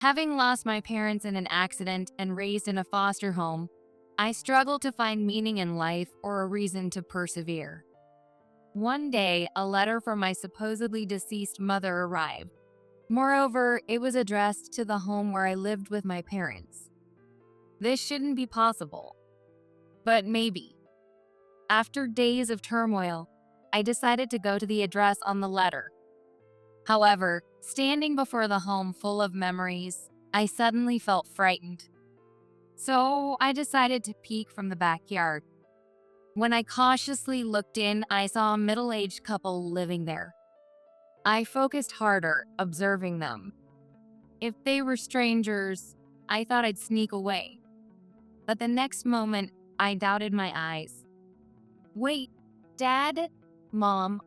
Having lost my parents in an accident and raised in a foster home, I struggled to find meaning in life or a reason to persevere. One day, a letter from my supposedly deceased mother arrived. Moreover, it was addressed to the home where I lived with my parents. This shouldn't be possible, but maybe. After days of turmoil, I decided to go to the address on the letter. However, standing before the home full of memories, I suddenly felt frightened. So I decided to peek from the backyard. When I cautiously looked in, I saw a middle-aged couple living there. I focused harder, observing them. If they were strangers, I thought I'd sneak away. But the next moment, I doubted my eyes. Wait, Dad? Mom?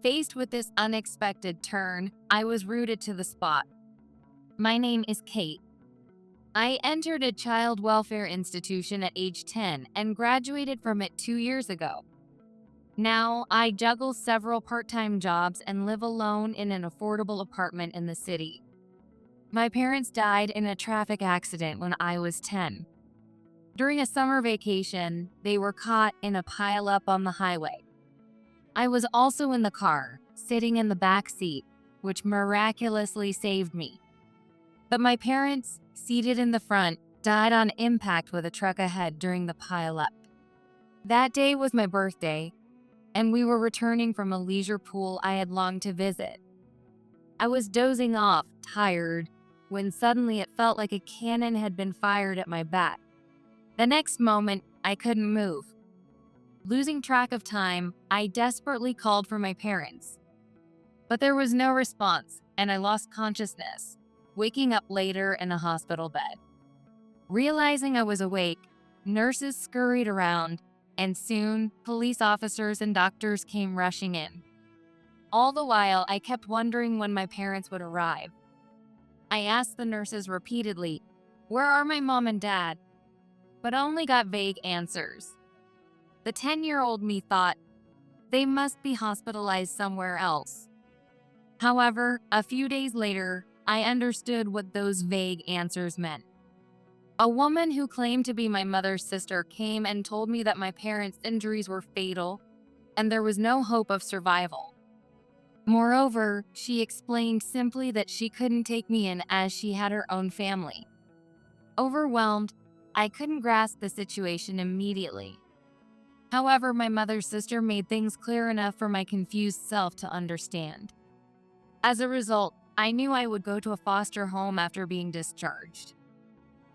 Faced with this unexpected turn, I was rooted to the spot. My name is Kate. I entered a child welfare institution at age 10 and graduated from it 2 years ago. Now, I juggle several part-time jobs and live alone in an affordable apartment in the city. My parents died in a traffic accident when I was 10. During a summer vacation, they were caught in a pile-up on the highway. I was also in the car, sitting in the back seat, which miraculously saved me. But my parents, seated in the front, died on impact with a truck ahead during the pile-up. That day was my birthday, and we were returning from a leisure pool I had longed to visit. I was dozing off, tired, when suddenly it felt like a cannon had been fired at my back. The next moment, I couldn't move. Losing track of time, I desperately called for my parents. But there was no response, and I lost consciousness, waking up later in a hospital bed. Realizing I was awake, nurses scurried around, and soon, police officers and doctors came rushing in. All the while, I kept wondering when my parents would arrive. I asked the nurses repeatedly, "Where are my mom and dad?" But only got vague answers. The 10-year-old me thought, they must be hospitalized somewhere else. However, a few days later, I understood what those vague answers meant. A woman who claimed to be my mother's sister came and told me that my parents' injuries were fatal and there was no hope of survival. Moreover, she explained simply that she couldn't take me in as she had her own family. Overwhelmed, I couldn't grasp the situation immediately. However, my mother's sister made things clear enough for my confused self to understand. As a result, I knew I would go to a foster home after being discharged.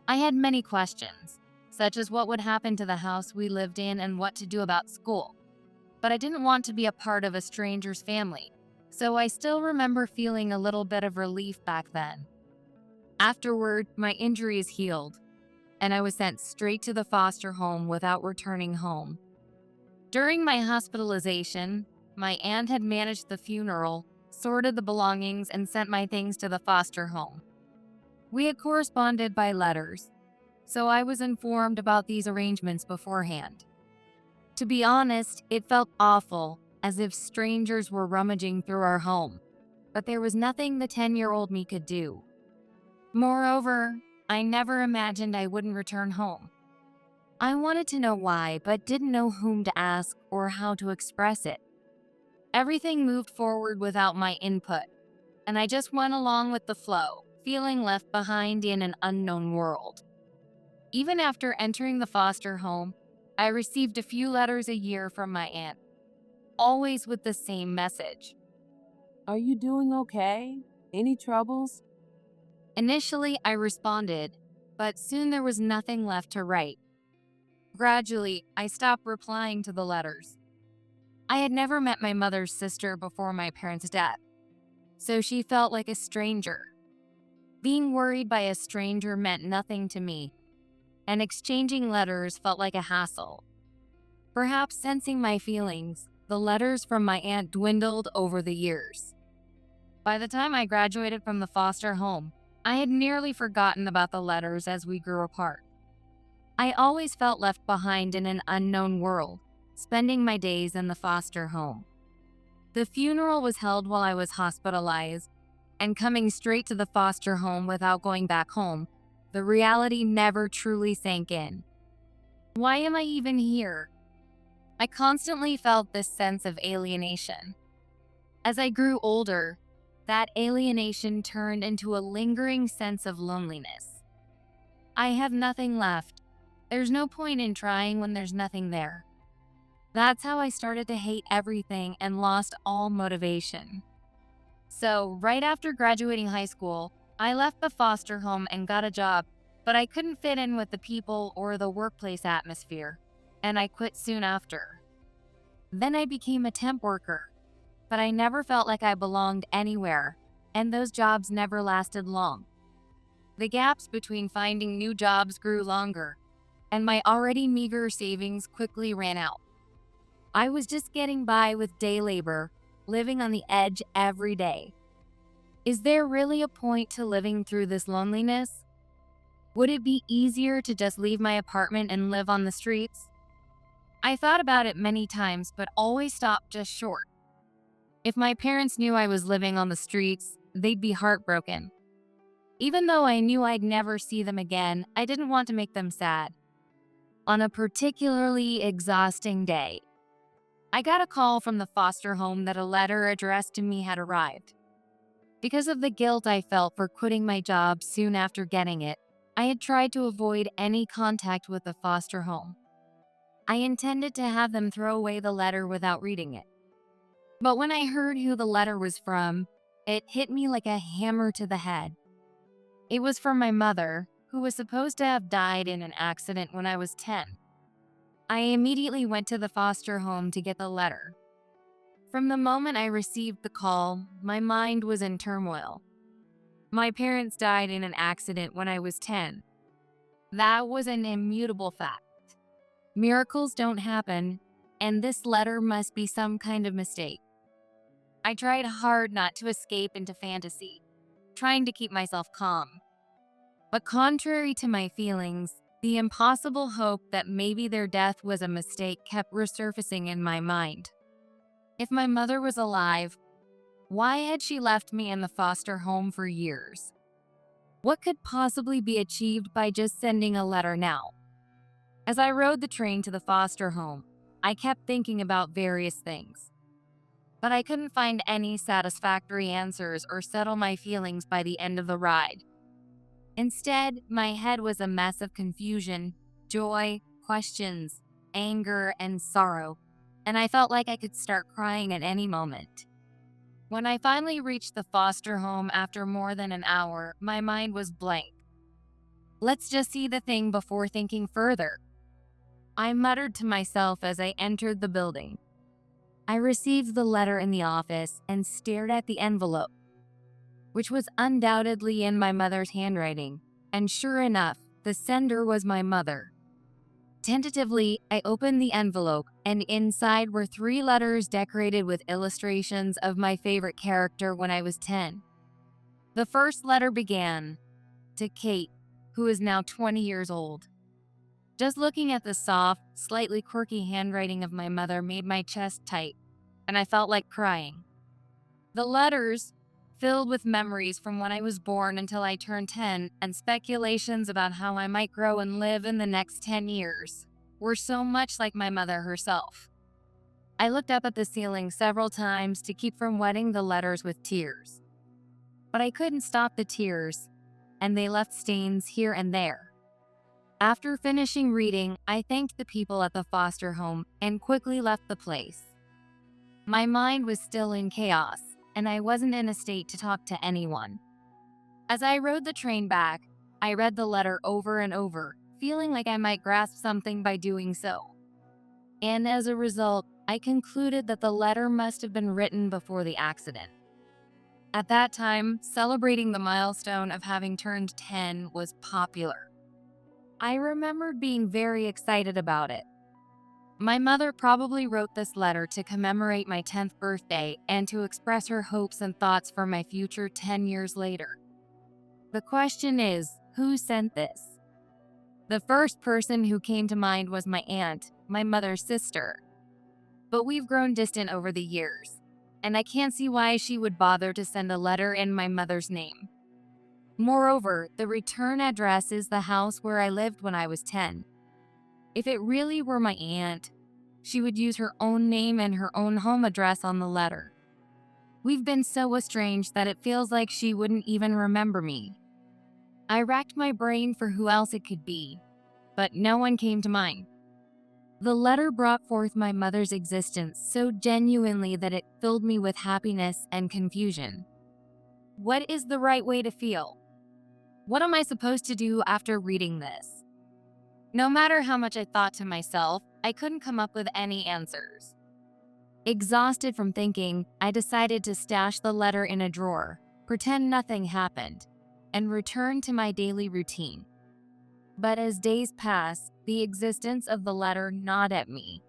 I had many questions, such as what would happen to the house we lived in and what to do about school. But I didn't want to be a part of a stranger's family, so I still remember feeling a little bit of relief back then. Afterward, my injuries healed, and I was sent straight to the foster home without returning home. During my hospitalization, my aunt had managed the funeral, sorted the belongings, and sent my things to the foster home. We had corresponded by letters, so I was informed about these arrangements beforehand. To be honest, it felt awful, as if strangers were rummaging through our home, but there was nothing the 10-year-old me could do. Moreover, I never imagined I wouldn't return home. I wanted to know why, but didn't know whom to ask or how to express it. Everything moved forward without my input, and I just went along with the flow, feeling left behind in an unknown world. Even after entering the foster home, I received a few letters a year from my aunt, always with the same message. Are you doing okay? Any troubles? Initially, I responded, but soon there was nothing left to write. Gradually, I stopped replying to the letters. I had never met my mother's sister before my parents' death, so she felt like a stranger. Being worried by a stranger meant nothing to me, and exchanging letters felt like a hassle. Perhaps sensing my feelings, the letters from my aunt dwindled over the years. By the time I graduated from the foster home, I had nearly forgotten about the letters as we grew apart. I always felt left behind in an unknown world, spending my days in the foster home. The funeral was held while I was hospitalized, and coming straight to the foster home without going back home, the reality never truly sank in. Why am I even here? I constantly felt this sense of alienation. As I grew older, that alienation turned into a lingering sense of loneliness. I have nothing left. There's no point in trying when there's nothing there. That's how I started to hate everything and lost all motivation. So, right after graduating high school, I left the foster home and got a job, but I couldn't fit in with the people or the workplace atmosphere, and I quit soon after. Then I became a temp worker, but I never felt like I belonged anywhere, and those jobs never lasted long. The gaps between finding new jobs grew longer, and my already meager savings quickly ran out. I was just getting by with day labor, living on the edge every day. Is there really a point to living through this loneliness? Would it be easier to just leave my apartment and live on the streets? I thought about it many times, but always stopped just short. If my parents knew I was living on the streets, they'd be heartbroken. Even though I knew I'd never see them again, I didn't want to make them sad. On a particularly exhausting day, I got a call from the foster home that a letter addressed to me had arrived. Because of the guilt I felt for quitting my job soon after getting it, I had tried to avoid any contact with the foster home. I intended to have them throw away the letter without reading it. But when I heard who the letter was from, it hit me like a hammer to the head. It was from my mother, who was supposed to have died in an accident when I was 10. I immediately went to the foster home to get the letter. From the moment I received the call, my mind was in turmoil. My parents died in an accident when I was 10. That was an immutable fact. Miracles don't happen, and this letter must be some kind of mistake. I tried hard not to escape into fantasy, trying to keep myself calm. But contrary to my feelings, the impossible hope that maybe their death was a mistake kept resurfacing in my mind. If my mother was alive, why had she left me in the foster home for years? What could possibly be achieved by just sending a letter now? As I rode the train to the foster home, I kept thinking about various things. But I couldn't find any satisfactory answers or settle my feelings by the end of the ride. Instead, my head was a mess of confusion, joy, questions, anger, and sorrow, and I felt like I could start crying at any moment. When I finally reached the foster home after more than an hour, my mind was blank. Let's just see the thing before thinking further, I muttered to myself as I entered the building. I received the letter in the office and stared at the envelope, which was undoubtedly in my mother's handwriting, and sure enough, the sender was my mother. Tentatively, I opened the envelope, and inside were 3 letters decorated with illustrations of my favorite character when I was 10. The first letter began, "To Kate, who is now 20 years old." Just looking at the soft, slightly quirky handwriting of my mother made my chest tight, and I felt like crying. The letters, filled with memories from when I was born until I turned 10 and speculations about how I might grow and live in the next 10 years, were so much like my mother herself. I looked up at the ceiling several times to keep from wetting the letters with tears. But I couldn't stop the tears, and they left stains here and there. After finishing reading, I thanked the people at the foster home and quickly left the place. My mind was still in chaos, and I wasn't in a state to talk to anyone. As I rode the train back, I read the letter over and over, feeling like I might grasp something by doing so. And as a result, I concluded that the letter must have been written before the accident. At that time, celebrating the milestone of having turned 10 was popular. I remembered being very excited about it. My mother probably wrote this letter to commemorate my 10th birthday and to express her hopes and thoughts for my future 10 years later. The question is, who sent this? The first person who came to mind was my aunt, my mother's sister. But we've grown distant over the years. and I can't see why she would bother to send a letter in my mother's name. Moreover, the return address is the house where I lived when I was 10. If it really were my aunt, she would use her own name and her own home address on the letter. We've been so estranged that it feels like she wouldn't even remember me. I racked my brain for who else it could be, but no one came to mind. The letter brought forth my mother's existence so genuinely that it filled me with happiness and confusion. What is the right way to feel? What am I supposed to do after reading this? No matter how much I thought to myself, I couldn't come up with any answers. Exhausted from thinking, I decided to stash the letter in a drawer, pretend nothing happened, and return to my daily routine. But as days passed, the existence of the letter gnawed at me.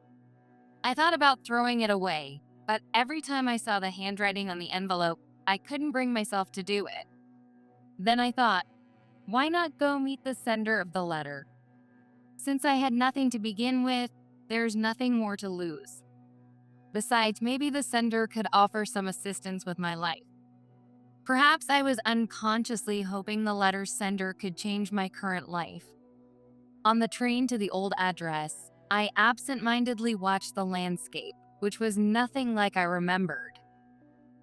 I thought about throwing it away, but every time I saw the handwriting on the envelope, I couldn't bring myself to do it. Then I thought, why not go meet the sender of the letter? Since I had nothing to begin with, there's nothing more to lose. Besides, maybe the sender could offer some assistance with my life. Perhaps I was unconsciously hoping the letter's sender could change my current life. On the train to the old address, I absent-mindedly watched the landscape, which was nothing like I remembered.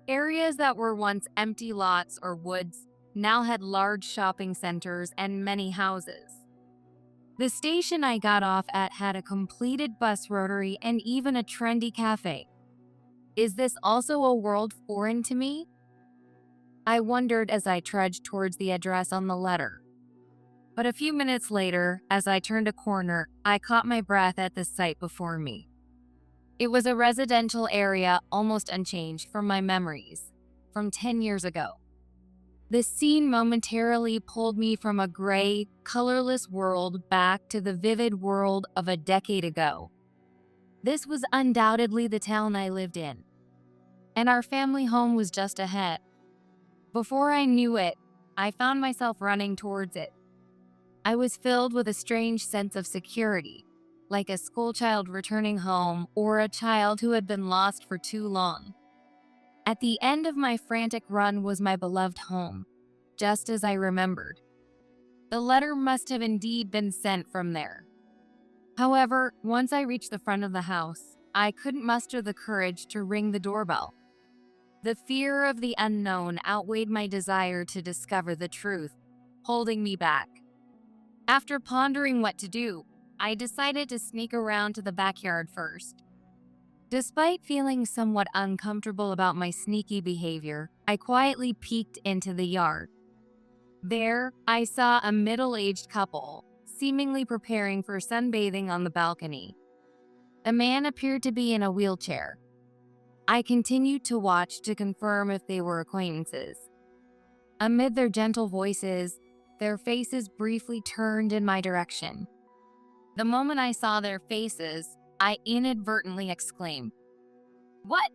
Areas that were once empty lots or woods now had large shopping centers and many houses. The station I got off at had a completed bus rotary and even a trendy cafe. Is this also a world foreign to me? I wondered as I trudged towards the address on the letter. But a few minutes later, as I turned a corner, I caught my breath at the sight before me. It was a residential area almost unchanged from my memories, from 10 years ago. The scene momentarily pulled me from a gray, colorless world back to the vivid world of a decade ago. This was undoubtedly the town I lived in, and our family home was just ahead. Before I knew it, I found myself running towards it. I was filled with a strange sense of security, like a schoolchild returning home or a child who had been lost for too long. At the end of my frantic run was my beloved home, just as I remembered. The letter must have indeed been sent from there. However, once I reached the front of the house, I couldn't muster the courage to ring the doorbell. The fear of the unknown outweighed my desire to discover the truth, holding me back. After pondering what to do, I decided to sneak around to the backyard first. Despite feeling somewhat uncomfortable about my sneaky behavior, I quietly peeked into the yard. There, I saw a middle-aged couple, seemingly preparing for sunbathing on the balcony. The man appeared to be in a wheelchair. I continued to watch to confirm if they were acquaintances. Amid their gentle voices, their faces briefly turned in my direction. The moment I saw their faces, I inadvertently exclaimed, "What?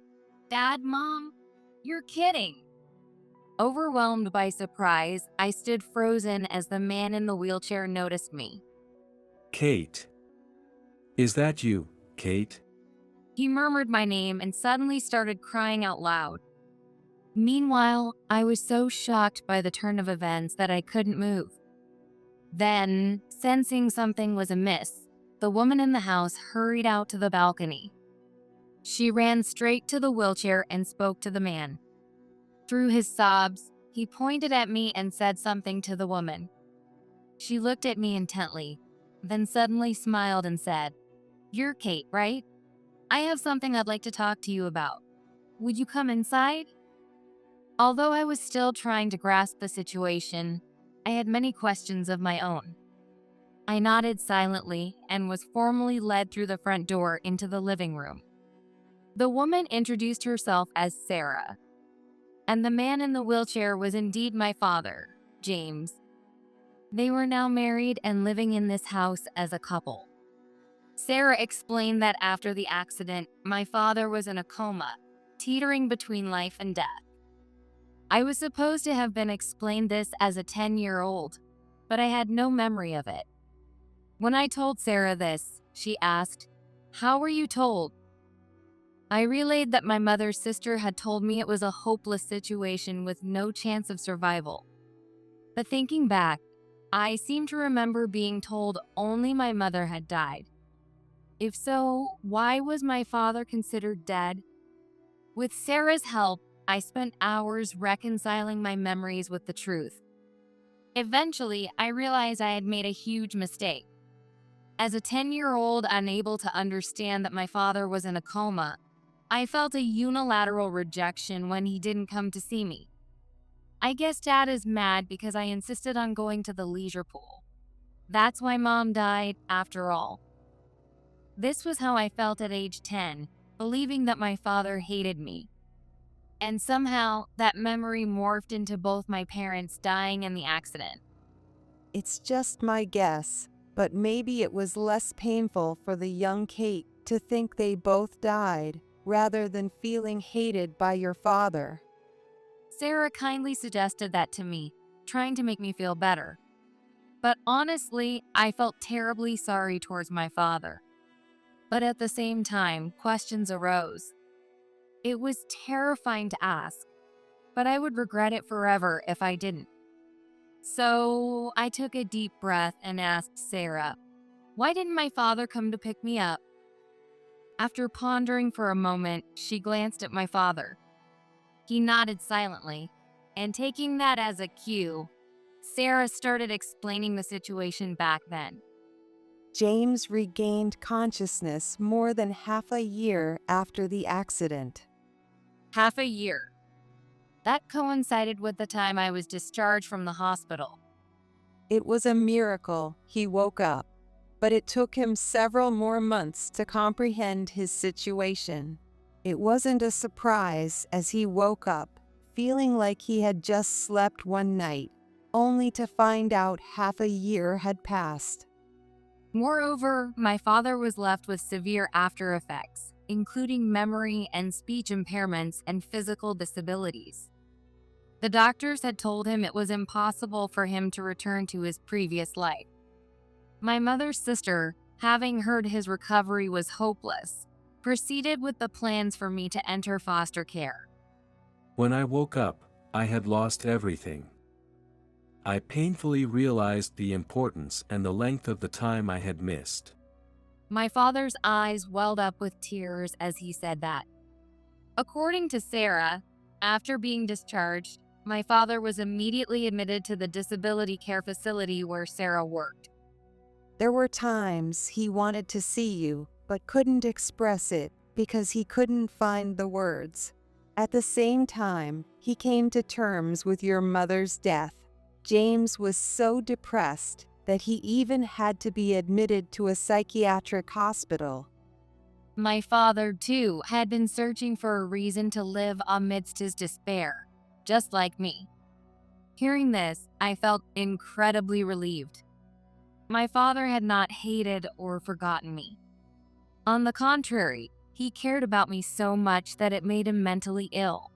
Dad, Mom? You're kidding!" Overwhelmed by surprise, I stood frozen as the man in the wheelchair noticed me. Kate. Is that you, Kate? He murmured my name and suddenly started crying out loud. Meanwhile, I was so shocked by the turn of events that I couldn't move. Then, sensing something was amiss, the woman in the house hurried out to the balcony. She ran straight to the wheelchair and spoke to the man. Through his sobs, he pointed at me and said something to the woman. She looked at me intently, then suddenly smiled and said, "You're Kate, right? I have something I'd like to talk to you about. Would you come inside?" Although I was still trying to grasp the situation, I had many questions of my own. I nodded silently and was formally led through the front door into the living room. The woman introduced herself as Sarah, and the man in the wheelchair was indeed my father, James. They were now married and living in this house as a couple. Sarah explained that after the accident, my father was in a coma, teetering between life and death. I was supposed to have been explained this as a 10-year-old, but I had no memory of it. When I told Sarah this, she asked, "How were you told?" I relayed that my mother's sister had told me it was a hopeless situation with no chance of survival. But thinking back, I seem to remember being told only my mother had died. If so, why was my father considered dead? With Sarah's help, I spent hours reconciling my memories with the truth. Eventually, I realized I had made a huge mistake. As a 10-year-old unable to understand that my father was in a coma, I felt a unilateral rejection when he didn't come to see me. I guess Dad is mad because I insisted on going to the leisure pool. That's why Mom died, after all. This was how I felt at age 10, believing that my father hated me. And somehow, that memory morphed into both my parents dying in the accident. It's just my guess, but maybe it was less painful for the young Kate to think they both died, rather than feeling hated by your father. Sarah kindly suggested that to me, trying to make me feel better. But honestly, I felt terribly sorry towards my father. But at the same time, questions arose. It was terrifying to ask, but I would regret it forever if I didn't. So I took a deep breath and asked Sarah, why didn't my father come to pick me up? After pondering for a moment, she glanced at my father. He nodded silently, and taking that as a cue, Sarah started explaining the situation back then. James regained consciousness more than half a year after the accident. Half a year. That coincided with the time I was discharged from the hospital. It was a miracle he woke up, but it took him several more months to comprehend his situation. It wasn't a surprise as he woke up, feeling like he had just slept one night, only to find out half a year had passed. Moreover, my father was left with severe after effects, including memory and speech impairments and physical disabilities. The doctors had told him it was impossible for him to return to his previous life. My mother's sister, having heard his recovery was hopeless, proceeded with the plans for me to enter foster care. When I woke up, I had lost everything. I painfully realized the importance and the length of the time I had missed. My father's eyes welled up with tears as he said that. According to Sarah, after being discharged, my father was immediately admitted to the disability care facility where Sarah worked. There were times he wanted to see you, but couldn't express it because he couldn't find the words. At the same time, he came to terms with your mother's death. James was so depressed that he even had to be admitted to a psychiatric hospital. My father, too, had been searching for a reason to live amidst his despair, just like me. Hearing this, I felt incredibly relieved. My father had not hated or forgotten me. On the contrary, he cared about me so much that it made him mentally ill.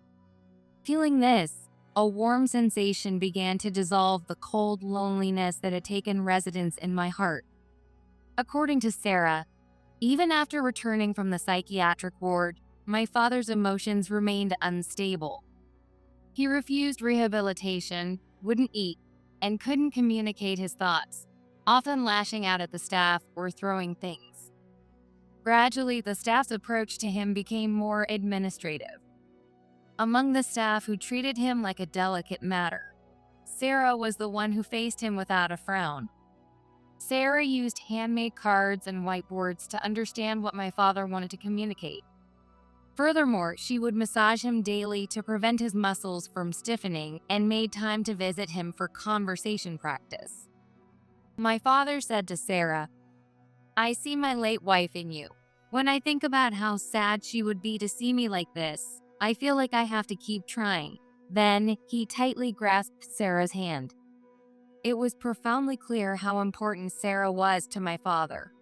Feeling this, a warm sensation began to dissolve the cold loneliness that had taken residence in my heart. According to Sarah, even after returning from the psychiatric ward, my father's emotions remained unstable. He refused rehabilitation, wouldn't eat, and couldn't communicate his thoughts, often lashing out at the staff or throwing things. Gradually, the staff's approach to him became more administrative. Among the staff who treated him like a delicate matter, Sarah was the one who faced him without a frown. Sarah used handmade cards and whiteboards to understand what my father wanted to communicate. Furthermore, she would massage him daily to prevent his muscles from stiffening and made time to visit him for conversation practice. My father said to Sarah, "I see my late wife in you. When I think about how sad she would be to see me like this, I feel like I have to keep trying." Then he tightly grasped Sarah's hand. It was profoundly clear how important Sarah was to my father.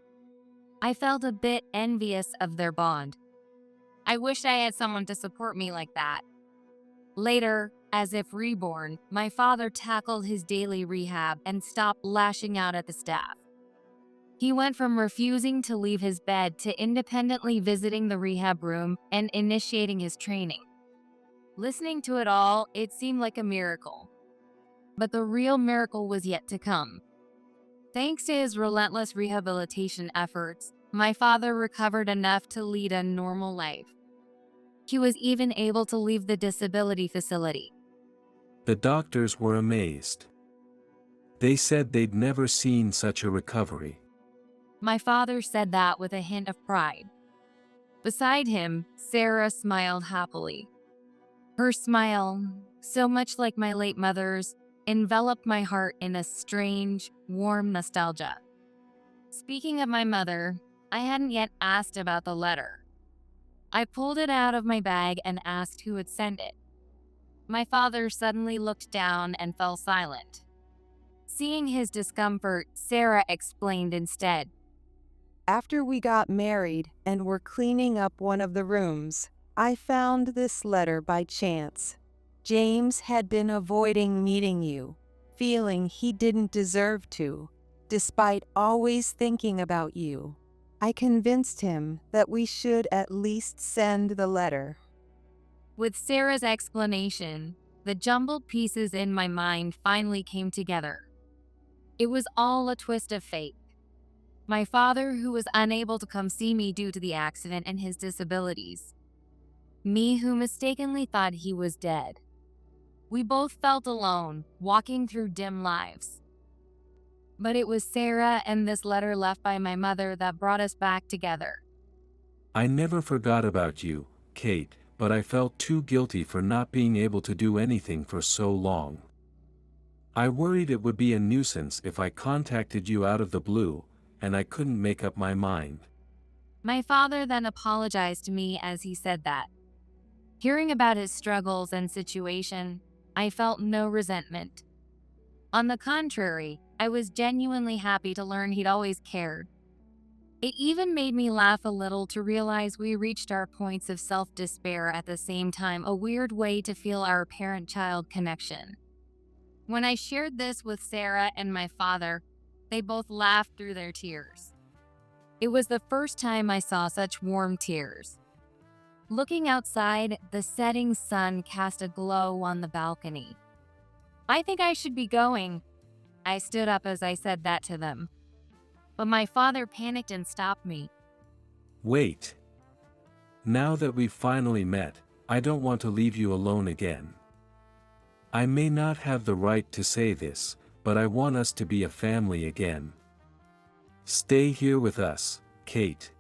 I felt a bit envious of their bond. I wished I had someone to support me like that. Later, as if reborn, my father tackled his daily rehab and stopped lashing out at the staff. He went from refusing to leave his bed to independently visiting the rehab room and initiating his training. Listening to it all, it seemed like a miracle. But the real miracle was yet to come. Thanks to his relentless rehabilitation efforts, my father recovered enough to lead a normal life. He was even able to leave the disability facility. The doctors were amazed. They said they'd never seen such a recovery. My father said that with a hint of pride. Beside him, Sarah smiled happily. Her smile, so much like my late mother's, enveloped my heart in a strange, warm nostalgia. Speaking of my mother, I hadn't yet asked about the letter. I pulled it out of my bag and asked who had sent it. My father suddenly looked down and fell silent. Seeing his discomfort, Sarah explained instead. After we got married and were cleaning up one of the rooms, I found this letter by chance. James had been avoiding meeting you, feeling he didn't deserve to, despite always thinking about you. I convinced him that we should at least send the letter. With Sarah's explanation, the jumbled pieces in my mind finally came together. It was all a twist of fate. My father, who was unable to come see me due to the accident and his disabilities. Me, who mistakenly thought he was dead. We both felt alone, walking through dim lives. But it was Sarah and this letter left by my mother that brought us back together. I never forgot about you, Kate, but I felt too guilty for not being able to do anything for so long. I worried it would be a nuisance if I contacted you out of the blue, and I couldn't make up my mind. My father then apologized to me as he said that. Hearing about his struggles and situation, I felt no resentment. On the contrary, I was genuinely happy to learn he'd always cared. It even made me laugh a little to realize we reached our points of self-despair at the same time, a weird way to feel our parent-child connection. When I shared this with Sarah and my father, they both laughed through their tears. It was the first time I saw such warm tears. Looking outside, the setting sun cast a glow on the balcony. I think I should be going. I stood up as I said that to them. But my father panicked and stopped me. Wait. Now that we've finally met, I don't want to leave you alone again. I may not have the right to say this, but I want us to be a family again. Stay here with us, Kate.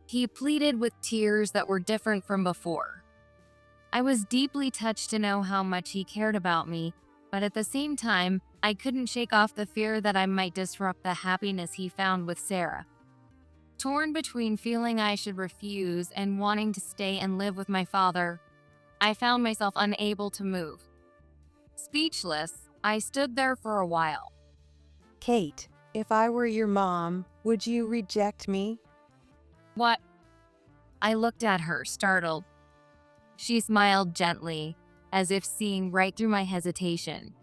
He pleaded with tears that were different from before. I was deeply touched to know how much he cared about me, but at the same time, I couldn't shake off the fear that I might disrupt the happiness he found with Sarah. Torn between feeling I should refuse and wanting to stay and live with my father, I found myself unable to move. Speechless, I stood there for a while. Kate, if I were your mom, would you reject me? What? I looked at her, startled. She smiled gently, as if seeing right through my hesitation.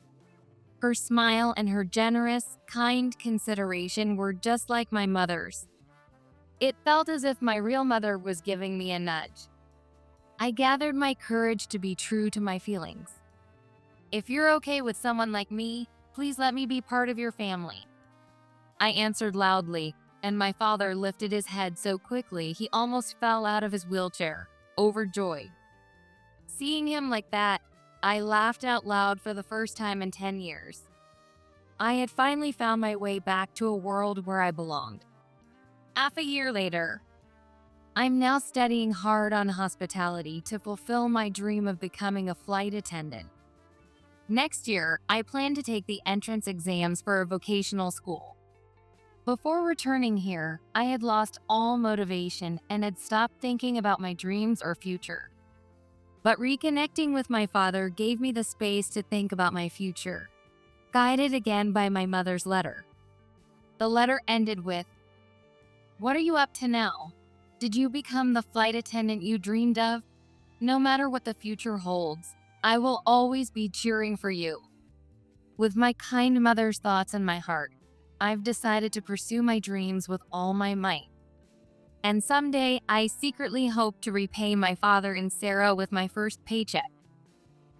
Her smile and her generous, kind consideration were just like my mother's. It felt as if my real mother was giving me a nudge. I gathered my courage to be true to my feelings. If you're okay with someone like me, please let me be part of your family. I answered loudly, and my father lifted his head so quickly he almost fell out of his wheelchair, overjoyed. Seeing him like that, I laughed out loud for the first time in 10 years. I had finally found my way back to a world where I belonged. Half a year later, I'm now studying hard on hospitality to fulfill my dream of becoming a flight attendant. Next year, I plan to take the entrance exams for a vocational school. Before returning here, I had lost all motivation and had stopped thinking about my dreams or future. But reconnecting with my father gave me the space to think about my future, guided again by my mother's letter. The letter ended with, "What are you up to now? Did you become the flight attendant you dreamed of? No matter what the future holds, I will always be cheering for you." With my kind mother's thoughts in my heart, I've decided to pursue my dreams with all my might. And someday, I secretly hope to repay my father and Sarah with my first paycheck.